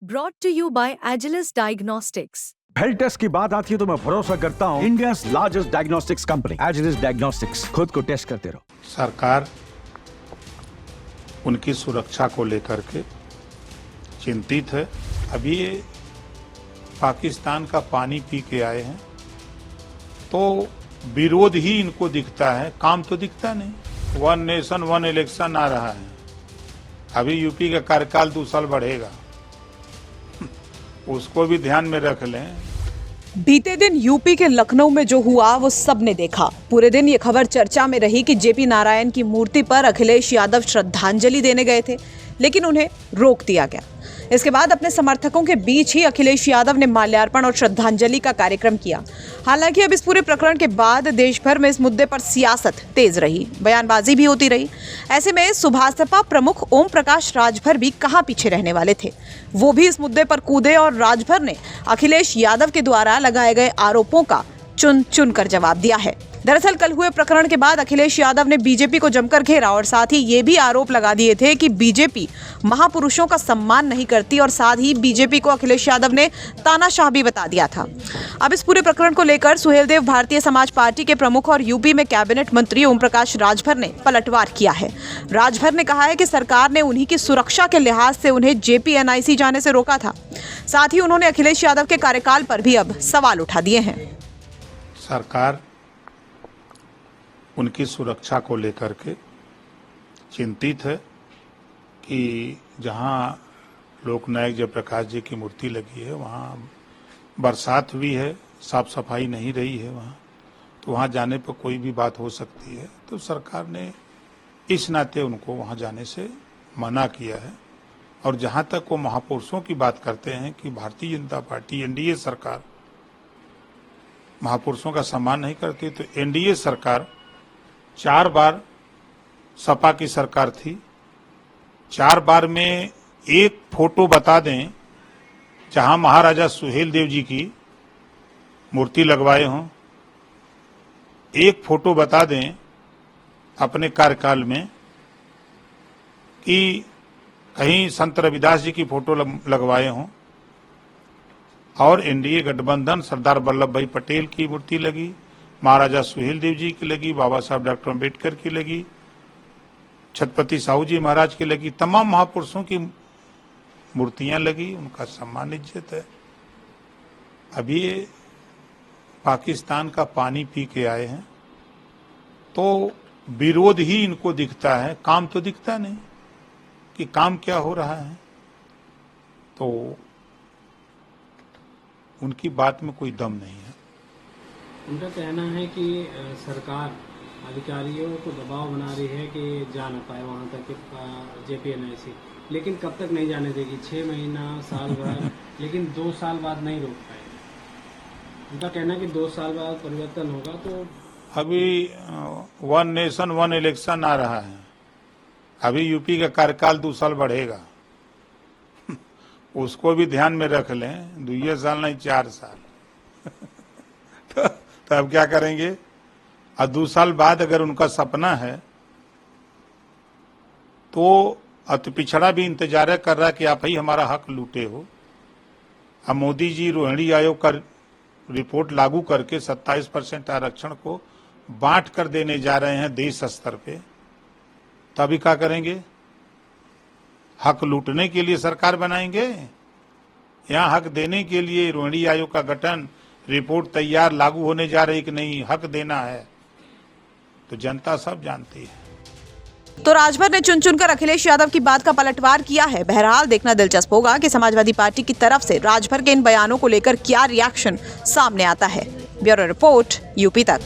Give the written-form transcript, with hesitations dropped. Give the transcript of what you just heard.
Brought to you by Agilus Diagnostics. Health test की बात आती है तो मैं भरोसा करता हूँ India's largest diagnostics company Agilus diagnostics. खुद को टेस्ट करते रहो। सरकार उनकी सुरक्षा को लेकर के चिंतित है। अभी ये पाकिस्तान का पानी पी के आए हैं तो विरोध ही इनको दिखता है, काम तो दिखता नहीं। 1 नेशन 1 इलेक्शन आ रहा है। अभी यूपी का कार्यकाल 2 साल बढ़ेगा, उसको भी ध्यान में रख लें। बीते दिन यूपी के लखनऊ में जो हुआ वो सबने देखा। पूरे दिन ये खबर चर्चा में रही कि जेपी नारायण की मूर्ति पर अखिलेश यादव श्रद्धांजलि देने गए थे, लेकिन उन्हें रोक दिया गया। इसके बाद अपने समर्थकों के बीच ही अखिलेश यादव ने माल्यार्पण और श्रद्धांजलि का कार्यक्रम किया। हालांकि अब इस पूरे प्रकरण के बाद देश भर में इस मुद्दे पर सियासत तेज रही, बयानबाजी भी होती रही। ऐसे में सुभासपा प्रमुख ओम प्रकाश राजभर भी कहां पीछे रहने वाले थे। वो भी इस मुद्दे पर कूदे और राजभर ने अखिलेश यादव के द्वारा लगाए गए आरोपों का चुन चुन कर जवाब दिया है। दरअसल कल हुए प्रकरण के बाद अखिलेश यादव ने बीजेपी को जमकर घेरा और साथ ही ये भी आरोप लगा दिए थे कि बीजेपी महापुरुषों का सम्मान नहीं करती और साथ ही बीजेपी को अखिलेश यादव ने तानाशाह भी बता दिया था। अब इस पूरे प्रकरण को लेकर सुहेलदेव भारतीय समाज पार्टी के प्रमुख और यूपी में कैबिनेट मंत्री ओम प्रकाश राजभर ने पलटवार किया है। राजभर ने कहा है कि सरकार ने उन्हीं की सुरक्षा के लिहाज से उन्हें JPNIC जाने से रोका था। साथ ही उन्होंने अखिलेश यादव के कार्यकाल पर भी अब सवाल उठा दिए हैं। सरकार उनकी सुरक्षा को लेकर के चिंतित है कि जहां लोकनायक जयप्रकाश जी की मूर्ति लगी है वहां बरसात हुई है, साफ सफाई नहीं रही है वहां, तो वहां जाने पर कोई भी बात हो सकती है। तो सरकार ने इस नाते उनको वहां जाने से मना किया है। और जहां तक वो महापुरुषों की बात करते हैं कि भारतीय जनता पार्टी NDA सरकार महापुरुषों का सम्मान नहीं करती, तो NDA सरकार 4 बार सपा की सरकार थी। 4 बार में एक फोटो बता दें जहां महाराजा सुहेलदेव जी की मूर्ति लगवाए हों। एक फोटो बता दें अपने कार्यकाल में कि कहीं संत रविदास जी की फोटो लगवाए हों। और NDA गठबंधन सरदार वल्लभ भाई पटेल की मूर्ति लगी, महाराजा सुहेलदेव जी की लगी, बाबा साहब डॉक्टर अम्बेडकर की लगी, छत्रपति साहू जी महाराज की लगी, तमाम महापुरुषों की मूर्तियां लगी। उनका सम्मान इज्जत है। अभी ये पाकिस्तान का पानी पी के आए हैं तो विरोध ही इनको दिखता है, काम तो दिखता नहीं कि काम क्या हो रहा है। तो उनकी बात में कोई दम नहीं है। उनका कहना है कि सरकार अधिकारियों को दबाव बना रही है कि जा ना पाए वहाँ तक JPNIC, लेकिन कब तक नहीं जाने देगी? 6 महीना, साल भर, लेकिन 2 साल बाद नहीं रोक पाएगी। उनका कहना है कि 2 साल बाद परिवर्तन होगा। तो अभी 1 नेशन 1 इलेक्शन आ रहा है। अभी यूपी का कार्यकाल 2 साल बढ़ेगा, उसको भी ध्यान में रख लें। 2 साल नहीं 4 साल तो अब क्या करेंगे? और 2 साल बाद अगर उनका सपना है तो अति पिछड़ा भी इंतजार कर रहा है कि आप ही हमारा हक लूटे हो। अब मोदी जी रोहिणी आयोग का रिपोर्ट लागू करके 27% आरक्षण को बांट कर देने जा रहे हैं देश स्तर पे। तभी क्या करेंगे? हक लूटने के लिए सरकार बनाएंगे? यहाँ हक देने के लिए रोहिणी आयोग का गठन, रिपोर्ट तैयार, लागू होने जा रही कि नहीं, हक देना है तो जनता सब जानती है। तो राजभर ने चुन चुनकर अखिलेश यादव की बात का पलटवार किया है। बहरहाल देखना दिलचस्प होगा कि समाजवादी पार्टी की तरफ से राजभर के इन बयानों को लेकर क्या रिएक्शन सामने आता है। ब्यूरो रिपोर्ट, यूपी तक।